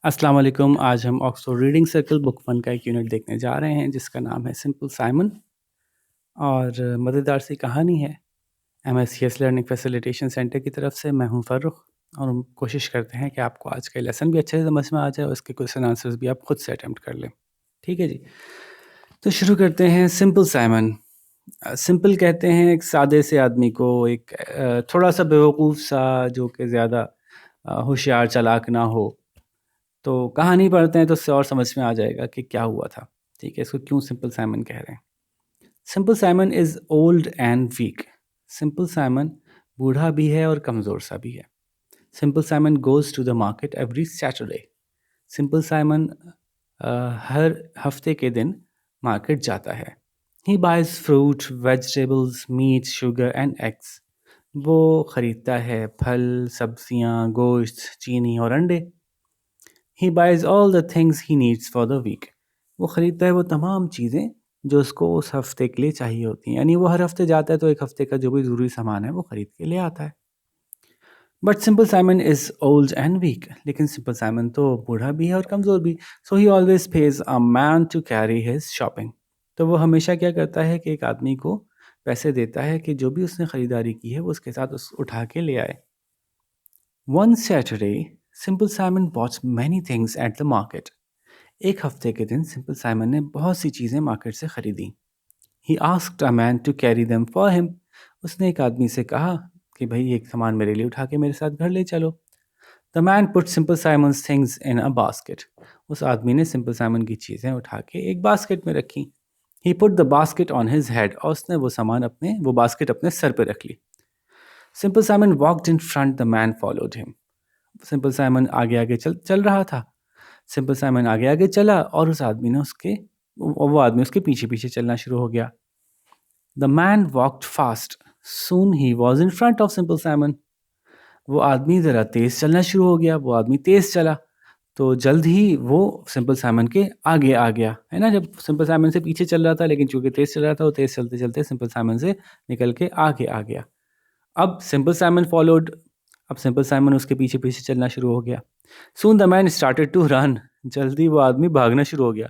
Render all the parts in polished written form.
अस्सलाम वालेकुम। आज हम Oxford reading circle book one का एक यूनिट देखने जा रहे हैं जिसका नाम है सिंपल साइमन और मज़ेदार सी कहानी है। MSCS लर्निंग फैसिलिटेशन सेंटर की तरफ से मैं हूं फ़र्रुख और हम कोशिश करते हैं कि आपको आज का लेसन भी अच्छे से समझ में आ जाए और उसके क्वेश्चन आंसर्स भी आप खुद से अटेम्प्ट कर लें। ठीक है जी, तो शुरू करते हैं। Simple Simon. सिंपल कहते हैं एक सादे से आदमी को, एक थोड़ा सा बेवकूफ़ सा, जो कि ज़्यादा होशियार चालाक ना हो। तो कहानी पढ़ते हैं तो उससे और समझ में आ जाएगा कि क्या हुआ था। ठीक है, इसको क्यों सिंपल साइमन कह रहे हैं। Simple Simon is old and weak. Simple Simon बूढ़ा भी है और कमज़ोर सा भी है। Simple Simon goes to the market every Saturday. Simple Simon हर हफ्ते के दिन मार्केट जाता है। He buys fruit, vegetables, meat, sugar and eggs. वो ख़रीदता है फल, सब्जियां, गोश्त, चीनी और अंडे। He buys all the things he needs for the week. वो ख़रीदता है वो तमाम चीज़ें जो उसको उस हफ्ते के लिए चाहिए होती हैं। यानी वो हर हफ्ते जाता है तो एक हफ्ते का जो भी ज़रूरी सामान है वो ख़रीद के ले आता है। But simple Simon is old and weak. लेकिन सिंपल साइमन तो बूढ़ा भी है और कमज़ोर भी। So he always pays a man to carry his shopping. तो वो हमेशा क्या करता है कि एक आदमी को पैसे देता है कि जो भी उसने ख़रीदारी की है वो उसके साथ उस उठा के ले आए। One Saturday simple Simon bought many things at the market. एक हफ्ते के दिन सिंपल साइमन ने बहुत सी चीज़ें मार्केट से खरीदी। He asked a man to carry them for him. उसने एक आदमी से कहा कि भाई एक सामान मेरे लिए उठा के मेरे साथ घर ले चलो। The man put simple Simons things in a basket. उस आदमी ने सिंपल साइमन की चीज़ें उठा के एक बास्केट में रखी। He put the basket on his head. और उसने वो बास्केट अपने सर पे रख ली। Simple Simon walked in front, the man followed him. Simple Simon आगे आगे चल चल रहा था। सिंपल साइमन आगे आगे चला और उस आदमी ने वो आदमी उसके पीछे पीछे चलना शुरू हो गया। The man walked fast, soon he was in front of simple Simon. वो आदमी ज़रा तेज़ चलना शुरू हो गया। वो आदमी तेज़ चला तो जल्द ही वो सिंपल साइमन के आगे आ गया, है ना। जब सिंपल साइमन से पीछे चल रहा था लेकिन चूंकि तेज़ चल रहा था, वो तेज़ चलते चलते सिंपल साइमन से निकल के आगे आ गया। अब सिंपल साइमन फॉलोड। अब सिंपल साइमन उसके पीछे पीछे चलना शुरू हो गया। Soon the man started to run. जल्दी वो आदमी भागना शुरू हो गया।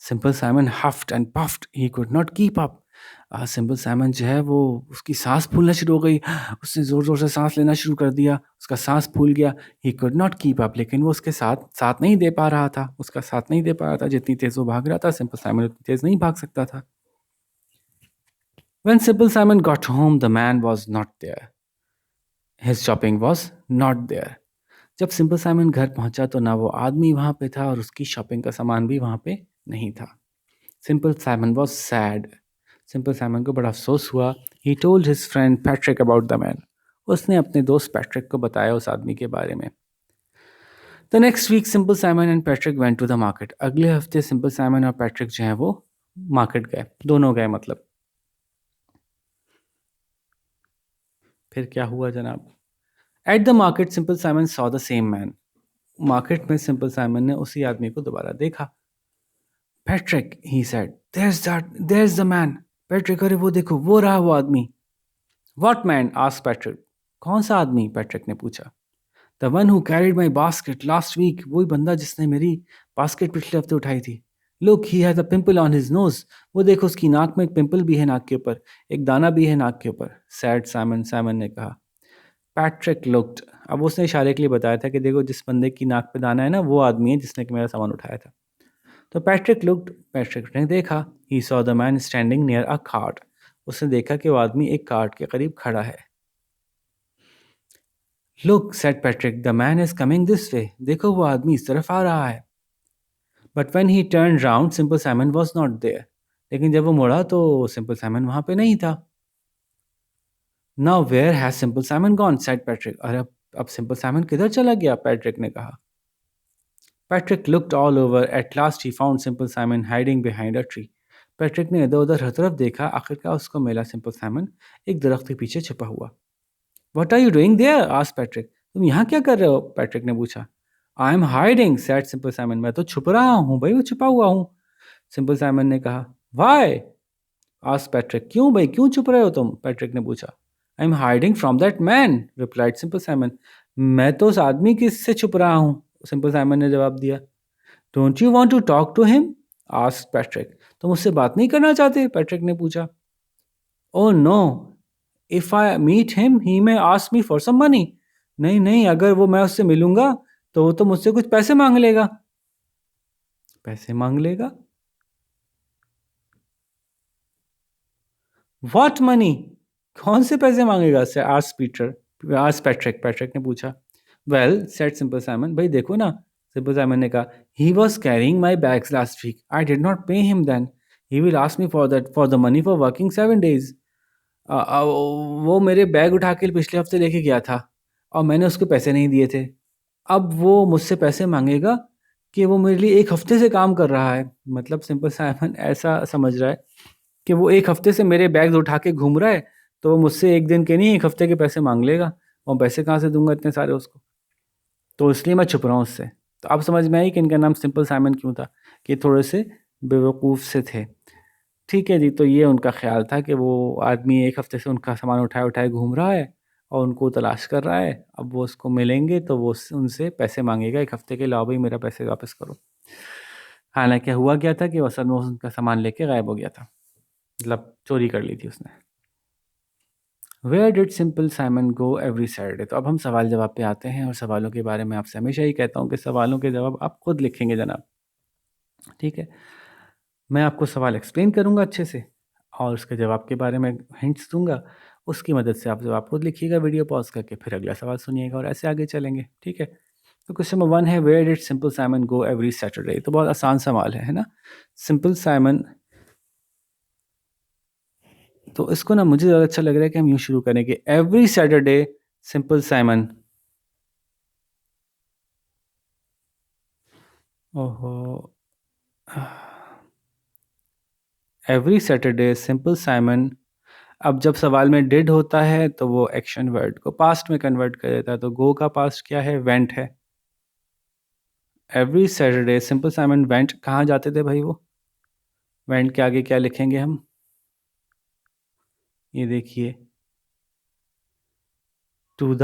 Simple Simon huffed and puffed, he could not keep up. Simple Simon जो है वो उसकी सांस फूलना शुरू हो गई। उसने ज़ोर ज़ोर से सांस लेना शुरू कर दिया। उसका सांस फूल गया। ही कुड नॉट कीप अप। लेकिन वो उसके साथ साथ नहीं दे पा रहा था। उसका साथ नहीं दे पा रहा था। जितनी तेज़ वो भाग रहा था, सिंपल साइमन उतनी तेज़ नहीं भाग सकता था। When Simple Simon got home, the man was not there. His shopping was not there. जब सिंपल साइमन घर पहुंचा तो ना वो आदमी वहां पे था और उसकी शॉपिंग का सामान भी वहां पे नहीं था। Simple Simon was sad. Simple Simon को बड़ा अफसोस हुआ। He told his friend Patrick about the man. उसने अपने दोस्त पैट्रिक को बताया उस आदमी के बारे में। The next week simple Simon and Patrick went to the market. अगले हफ्ते सिंपल साइमन और पैट्रिक जो है वो मार्केट गए। दोनों गए मतलब। फिर क्या हुआ जनाब? At the market simple Simon saw the same man. Market में सिंपल साइमन ने उसी आदमी को दोबारा देखा। Patrick, he said, there's the man. Patrick, अरे वो देखो, वो रहा वो आदमी। What man? Asked Patrick. कौन सा आदमी? पैट्रिक ने पूछा। The one who carried my basket last week. वही बंदा जिसने मेरी बास्केट पिछले हफ्ते उठाई थी। Look, he has a pimple on his nose. वो देखो, उसकी नाक में एक पिंपल भी है, नाक के ऊपर एक दाना भी है नाक के ऊपर। सैड साइमन, साइमन ने कहा। Patrick looked. अब उसने इशारे के लिए बताया था कि देखो, जिस बंदे की नाक पे दाना है ना, वो आदमी है जिसने कि मेरा सामान उठाया था। तो पैट्रिक लुक्ड। पैट्रिक ने देखा। He saw the man standing near a cart. उसने देखा कि वो आदमी एक कार्ट के करीब खड़ा है। Look, said Patrick, the man is coming this way. देखो, वो आदमी इस तरफ आ रहा है। But when he turn round Simple Simon was not there. लेकिन जब वो मुड़ा तो सिंपल साइमन वहां पे नहीं था। Now where has Simple Simon gone? Said Patrick. अरे अब सिंपल साइमन किधर चला गया? पैट्रिक ने कहा। Patrick looked all over. At last he found simple Simon hiding behind a tree. Patrick ने इधर उधर हर तरफ देखा। आखिरकार उसको मिला सिंपल साइमन एक दरख्त के पीछे छिपा हुआ। What are you doing there? Asked Patrick. तुम यहाँ क्या कर रहे हो? पैट्रिक ने पूछा। I am hiding, said Simple Simon. मैं तो छुप रहा हूँ भाई, वो छिपा हुआ हूँ। सिंपल साइमन ने कहा। व्हाई? Asked Patrick. क्यों भाई, क्यों छुप रहे हो तुम? पैट्रिक ने पूछा। I am hiding from that man, replied simple Simon. मैं तो उस आदमी की से छुप रहा हूँ। सिंपल साइमन ने जवाब दिया, don't you want to talk to him, asked Patrick. तुम उससे बात नहीं करना चाहते? पैट्रिक ने पूछा। Oh no, if I meet him he may ask me for some money. नहीं नहीं, अगर वो मैं उससे मिलूंगा तो वो तो मुझसे कुछ पैसे मांग लेगा। पैसे मांग लेगा? What money? कौन से पैसे मांगेगा? से आस्क पैट्रिक, पैट्रिक ने पूछा। वेल सेड सिंपल साइमन, भाई देखो ना, सिंपल साइमन ने कहा, he was carrying my bags last week, I did not pay him then, he will ask me for the money for working 7 days। वो मेरे bag उठा के पिछले हफ्ते लेके गया था और मैंने उसको पैसे नहीं दिए थे। अब वो मुझसे पैसे मांगेगा कि वो मेरे लिए 1 हफ्ते से काम कर रहा है। मतलब सिंपल साइमन ऐसा समझ रहा है कि वो 1 हफ्ते से मेरे बैग उठा के घूम रहा है, तो वो मुझसे 1 दिन के नहीं 1 हफ्ते के पैसे मांग लेगा, और पैसे कहाँ से दूंगा इतने सारे उसको, तो इसलिए मैं छुप रहा हूँ उससे। तो अब समझ में आई कि इनका नाम सिंपल साइमन क्यों था, कि थोड़े से बेवकूफ़ से थे। ठीक है जी, तो ये उनका ख़्याल था कि वो आदमी 1 हफ्ते से उनका सामान उठाए-उठाए घूम रहा है और उनको तलाश कर रहा है। अब वो उसको मिलेंगे तो वो उनसे पैसे माँगेगा 1 हफ्ते के, लाओ भई मेरा पैसे वापस करो। हालाँकि हुआ क्या था कि वो असल में उनका सामान लेके गायब हो गया था, मतलब चोरी कर ली थी उसने। Where did Simple Simon go every Saturday? तो अब हम सवाल जवाब पे आते हैं, और सवालों के बारे में आपसे हमेशा ही कहता हूँ कि सवालों के जवाब आप खुद लिखेंगे जनाब। ठीक है, मैं आपको सवाल एक्सप्लेन करूँगा अच्छे से और उसके जवाब के बारे में हिंट्स दूंगा, उसकी मदद से आप जवाब खुद लिखिएगा वीडियो पॉज करके, फिर अगला सवाल सुनिएगा और ऐसे आगे चलेंगे। ठीक है, तो क्वेश्चन नंबर 1 है, where did Simple Simon go every Saturday? तो बहुत आसान सवाल है ना। सिंपल साइमन, तो इसको ना मुझे ज़्यादा अच्छा लग रहा है कि हम यूँ शुरू करें कि एवरी सैटरडे सिंपल साइमन, ओहो, एवरी सैटरडे सिंपल साइमन। अब जब सवाल में डिड होता है तो वो एक्शन वर्ड को पास्ट में कन्वर्ट कर देता है, तो गो का पास्ट क्या है? वेंट है। Every Saturday simple Simon went, कहाँ जाते थे भाई वो? वेंट के आगे क्या लिखेंगे हम? ये देखिए, टू द,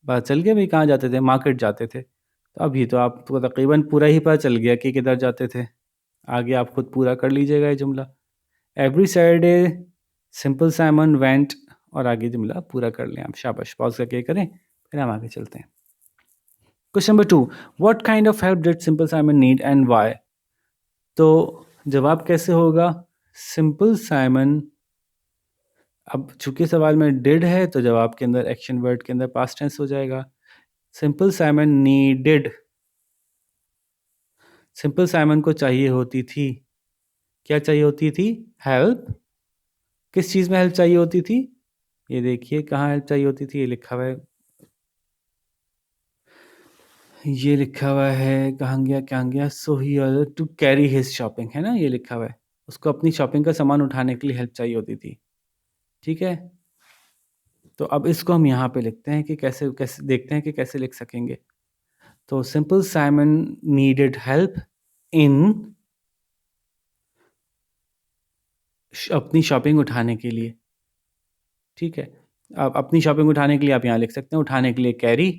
पता चल गया भाई कहाँ जाते थे? मार्केट जाते थे। तो अभी तो आपको तकरीबन पूरा ही पता चल गया कि किधर जाते थे। आगे आप खुद पूरा कर लीजिएगा ये जुमला। Every Saturday simple Simon went, और आगे जुमला पूरा कर लें आप। शाबाश, पॉज करके करें, फिर हम आगे चलते हैं। Question number 2, what kind of help did Simple Simon need and why? तो जवाब कैसे होगा? सिंपल साइमन, अब चूंकि सवाल में डिड है तो जवाब के अंदर एक्शन वर्ड के अंदर पास्ट टेंस हो जाएगा। Simple Simon needed, simple Simon को चाहिए होती थी, क्या चाहिए होती थी? हेल्प। किस चीज़ में हेल्प चाहिए होती थी? ये देखिए कहाँ हेल्प चाहिए होती थी, ये लिखा हुआ है, ये लिखा हुआ है, कहाँ गया क्या गया, सो ही टू कैरी हिज शॉपिंग, है ना, ये लिखा हुआ है। उसको अपनी शॉपिंग का सामान उठाने के लिए हेल्प चाहिए होती थी। ठीक है, तो अब इसको हम यहाँ पे लिखते हैं कि कैसे कैसे देखते हैं कि कैसे लिख सकेंगे। तो simple Simon needed help in, अपनी शॉपिंग उठाने के लिए। ठीक है, अब अपनी शॉपिंग उठाने के लिए आप यहाँ लिख सकते हैं, उठाने के लिए कैरी,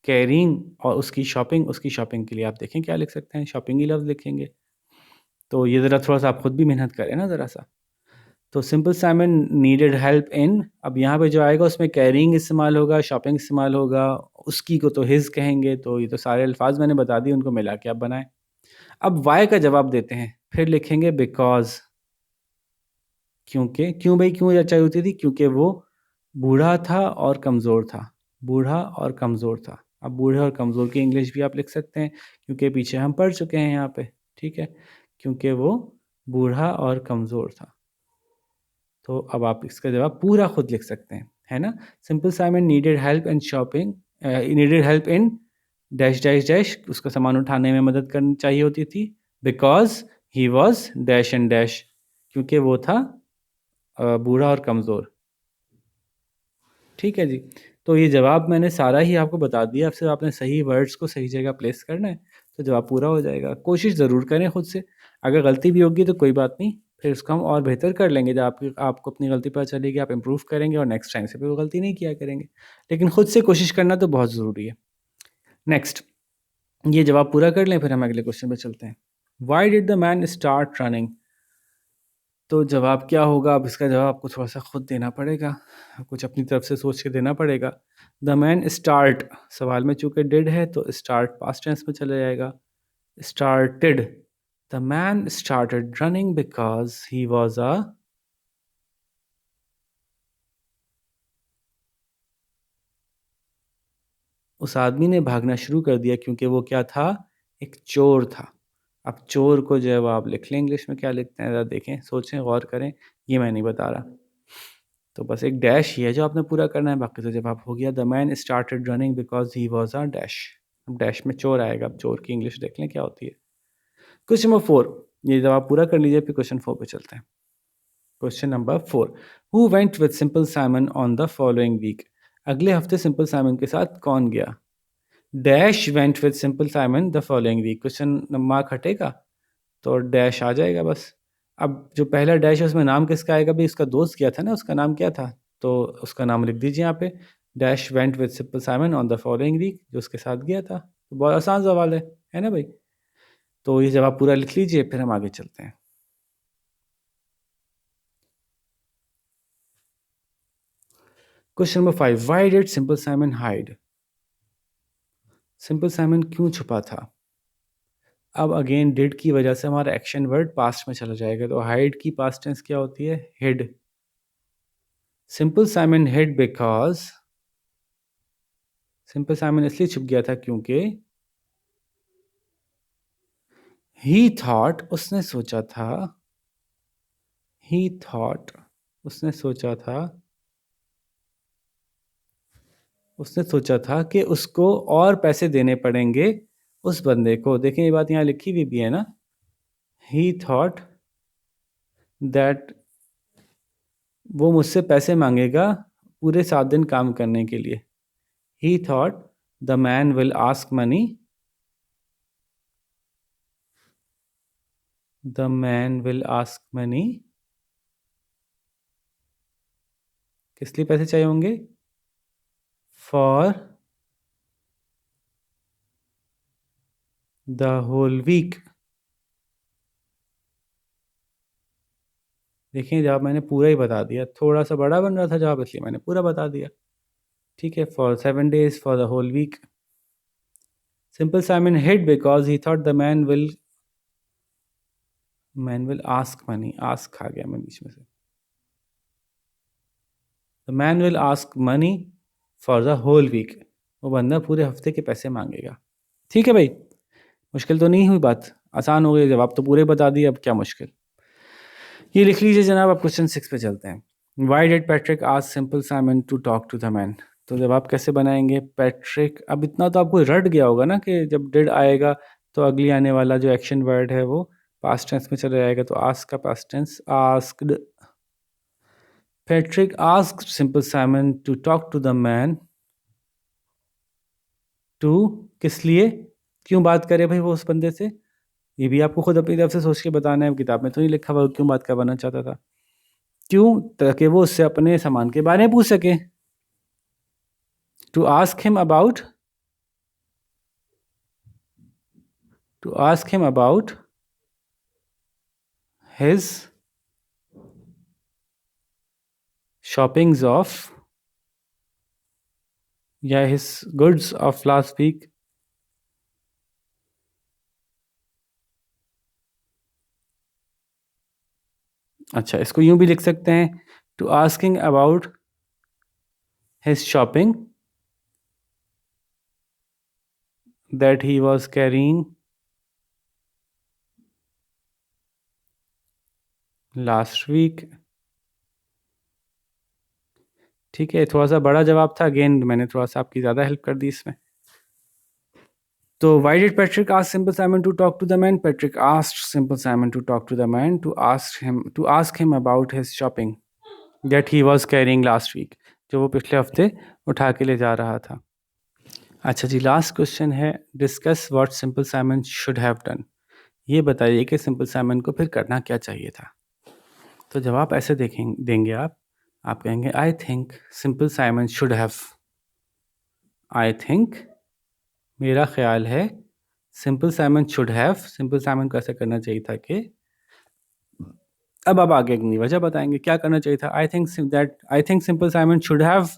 कैरिंग, और उसकी शॉपिंग के लिए आप देखें क्या लिख सकते हैं, शॉपिंग ही लफ्ज़ लिखेंगे। तो ये ज़रा थोड़ा सा आप खुद भी मेहनत करें ना ज़रा सा। तो simple Simon needed help in, अब यहाँ पे जो आएगा उसमें कैरिंग इस्तेमाल होगा, शॉपिंग इस्तेमाल होगा, उसकी को तो हिज कहेंगे। तो ये तो सारे अल्फाज मैंने बता दिए, उनको मिला के आप बनाएं। अब वाई का जवाब देते हैं, फिर लिखेंगे बिकॉज, क्योंकि, क्यों भाई, क्यों चाहिए होती थी? क्योंकि वो बूढ़ा था और कमज़ोर था, बूढ़ा और कमज़ोर था। अब बूढ़े और कमज़ोर की इंग्लिश भी आप लिख सकते हैं, क्योंकि पीछे हम पढ़ चुके हैं यहाँ पे। ठीक है, क्योंकि वो बूढ़ा और कमज़ोर था। तो अब आप इसका जवाब पूरा खुद लिख सकते हैं, है ना। Simple Simon needed help in shopping, needed help in dash dash dash, उसका सामान उठाने में मदद करनी चाहिए होती थी, because he was dash and dash, क्योंकि वो था बूढ़ा और कमज़ोर। ठीक है जी, तो ये जवाब मैंने सारा ही आपको बता दिया, अब सिर्फ आपने सही वर्ड्स को सही जगह प्लेस करना है, तो जवाब पूरा हो जाएगा। कोशिश ज़रूर करें खुद से, अगर गलती भी होगी तो कोई बात नहीं, फिर उसको हम और बेहतर कर लेंगे। जब आपको अपनी गलती पता चलेगी, आप इम्प्रूव करेंगे और नेक्स्ट टाइम से फिर वो गलती नहीं किया करेंगे। लेकिन खुद से कोशिश करना तो बहुत ज़रूरी है। नेक्स्ट, ये जवाब पूरा कर लें, फिर हम अगले क्वेश्चन पे चलते हैं। Why did the man start running? तो जवाब क्या होगा? अब इसका जवाब आपको थोड़ा सा खुद देना पड़ेगा, कुछ अपनी तरफ से सोच के देना पड़ेगा। द मैन स्टार्ट, सवाल में चूंकि डिड है तो स्टार्ट पास्ट टेंस में चला जाएगा। Started, the man started running because he was a, उस आदमी ने भागना शुरू कर दिया क्योंकि वो क्या था? एक चोर था। अब चोर को जो है वो आप लिख लें, इंग्लिश में क्या लिखते हैं ज़रा देखें, सोचें, गौर करें, ये मैं नहीं बता रहा। तो बस एक डैश ही है जो आपने पूरा करना है, बाकी तो जवाब हो गया। The man started running because he was a dash. अब डैश में चोर आएगा, अब चोर की इंग्लिश देख लें क्या होती है। क्वेश्चन नंबर 4, ये जवाब पूरा कर लीजिए, फिर क्वेश्चन 4 पे चलते हैं। Question number 4, who went with Simple Simon on the following week? अगले हफ्ते सिंपल साइमन के साथ कौन गया? Dash went with Simple Simon the following week, question mark हटेगा तो डैश आ जाएगा बस। अब जो पहला डैश है उसमें नाम किसका आएगा? भाई उसका दोस्त गया था ना, उसका नाम क्या था? तो उसका नाम लिख दीजिए यहाँ पे, dash went with Simple Simon on the following week, जो उसके साथ गया था। तो बहुत आसान सवाल है ना भाई? तो ये जवाब पूरा लिख लीजिए, फिर हम आगे चलते हैं। Question number 5, why did Simple Simon hide? Simple Simon क्यों छुपा था? अब अगेन डिड की वजह से हमारा एक्शन वर्ड पास्ट में चला जाएगा, तो हाइड की पास्ट टेंस क्या होती है? Hid. Simple Simon hid because, Simple Simon इसलिए छुप गया था क्योंकि ही थॉट, उसने सोचा था, ही थॉट, उसने सोचा था, उसने सोचा था कि उसको और पैसे देने पड़ेंगे उस बंदे को। देखें ये बात यहाँ लिखी हुई भी है ना, ही थॉट दैट, वो मुझसे पैसे मांगेगा पूरे 7 दिन काम करने के लिए। He thought the man will ask money, the man will ask money, किस लिए पैसे चाहिए होंगे? For the whole week. देखिए जवाब मैंने पूरा ही बता दिया, थोड़ा सा बड़ा बन रहा था जवाब इसलिए मैंने पूरा बता दिया। ठीक है, for 7 days, for the whole week. Simple Simon hid because he thought the man will ask money, ask आ गया मैं बीच में से, the man will ask money for the whole week, वो बंदा पूरे हफ्ते के पैसे मांगेगा। ठीक है भाई, मुश्किल तो नहीं हुई बात, आसान हो गई, जवाब तो पूरे बता दिए, अब क्या मुश्किल। ये लिख लीजिए जनाब। अब क्वेश्चन 6 पे चलते हैं। Why did Patrick ask Simple Simon to talk to the man? तो जवाब कैसे बनाएंगे? पैट्रिक, अब इतना तो आपको रट गया होगा ना कि जब डिड आएगा तो अगली आने वाला जो एक्शन वर्ड है वो पास्ट टेंस में चला जाएगा, तो आस्क का past tense asked. Patrick asked Simple Simon to talk to the man, to, किस लिए, क्यों बात करे भाई वो उस बंदे से? ये भी आपको खुद अपनी तरफ से सोच के बताना है, किताब में तो नहीं लिखा हुआ क्यों बात करवाना चाहता था। क्यों? ताकि वो उससे अपने सामान के बारे में पूछ सके। To ask him about, to ask him about his shoppings of, या his goods of last week. अच्छा, इसको यूं भी लिख सकते हैं, to asking about his shopping that he was carrying last week. ठीक है, थोड़ा सा बड़ा जवाब था, अगेन मैंने थोड़ा सा आपकी ज़्यादा हेल्प कर दी इसमें। तो why did Patrick ask Simple Simon to talk to the man? Patrick asked Simple Simon to talk to the man to ask him about his shopping that he was carrying last week, जो वो पिछले हफ्ते उठा के ले जा रहा था। अच्छा जी, लास्ट क्वेश्चन है, discuss what simple Simon should have done. ये बताइए कि सिंपल साइमन को फिर करना क्या चाहिए था। तो जवाब ऐसे देंगे आप कहेंगे I think simple Simon should have, I think मेरा ख्याल है, simple Simon should have, simple Simon को ऐसा करना चाहिए था कि, अब आप आगे अपनी वजह बताएंगे क्या करना चाहिए था। I think simple Simon should have,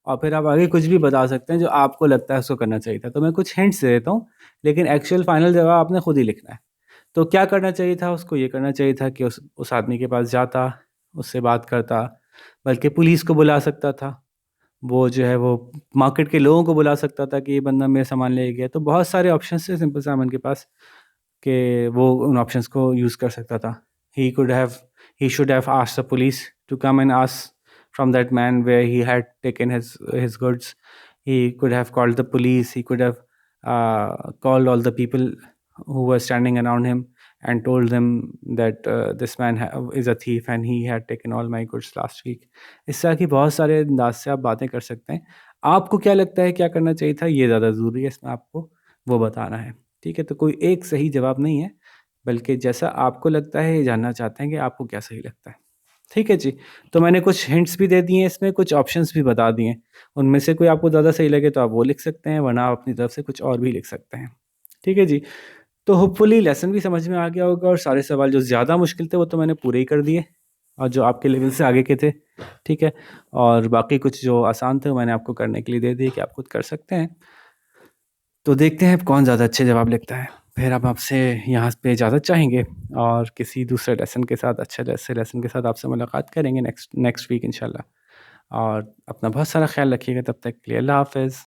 और फिर आप आगे कुछ भी बता सकते हैं जो आपको लगता है उसको करना चाहिए था। तो मैं कुछ हिंट्स दे देता हूँ, लेकिन एक्चुअल फाइनल जवाब आपने खुद ही लिखना है। तो क्या करना चाहिए था उसको, ये करना चाहिए था कि उस आदमी के पास जाता, उससे बात करता, बल्कि पुलिस को बुला सकता था, वो जो है वो मार्केट के लोगों को बुला सकता था कि ये बंदा मेरा सामान ले गया। तो बहुत सारे ऑप्शंस थे सिंपल साइमन के पास कि वो उन ऑप्शंस को यूज़ कर सकता था। He should have asked the police to come and ask from that man where he had taken his goods. He could have called the police. He could have called all the people who were standing around him and told them that this man is a thief and he had taken all my goods last week. इस तरह की बहुत सारे अंदाज से आप बातें कर सकते हैं। आपको क्या लगता है क्या करना चाहिए था, ये ज़्यादा ज़रूरी है, इसमें आपको वो बताना है। ठीक है, तो कोई एक सही जवाब नहीं है, बल्कि जैसा आपको लगता है ये जानना चाहते हैं कि आपको क्या सही लगता है। ठीक है जी। तो मैंने कुछ हिंट्स भी दे दिए हैं, इसमें कुछ ऑप्शंस भी बता दिए हैं। उनमें से कोई आपको ज़्यादा सही लगे तो आप वो लिख सकते हैं, वरना आप अपनी तरफ से कुछ और भी लिख सकते हैं। ठीक है जी। तो होपफुली लेसन भी समझ में आ गया होगा, और सारे सवाल जो ज़्यादा मुश्किल थे वो तो मैंने पूरे ही कर दिए, और जो आपके लेवल से आगे के थे, ठीक है, और बाकी कुछ जो आसान थे वो मैंने आपको करने के लिए दे दिए कि आप खुद कर सकते हैं। तो देखते हैं कौन ज़्यादा अच्छे जवाब लिखता है। फिर अब आपसे यहाँ पे इजाज़त चाहेंगे, और किसी दूसरे लेसन के साथ, अच्छे लेसन के साथ आपसे मुलाकात करेंगे नेक्स्ट वीक इंशाल्लाह। और अपना बहुत सारा ख्याल रखिएगा, तब तक के लिए अल्लाह हाफ़िज़।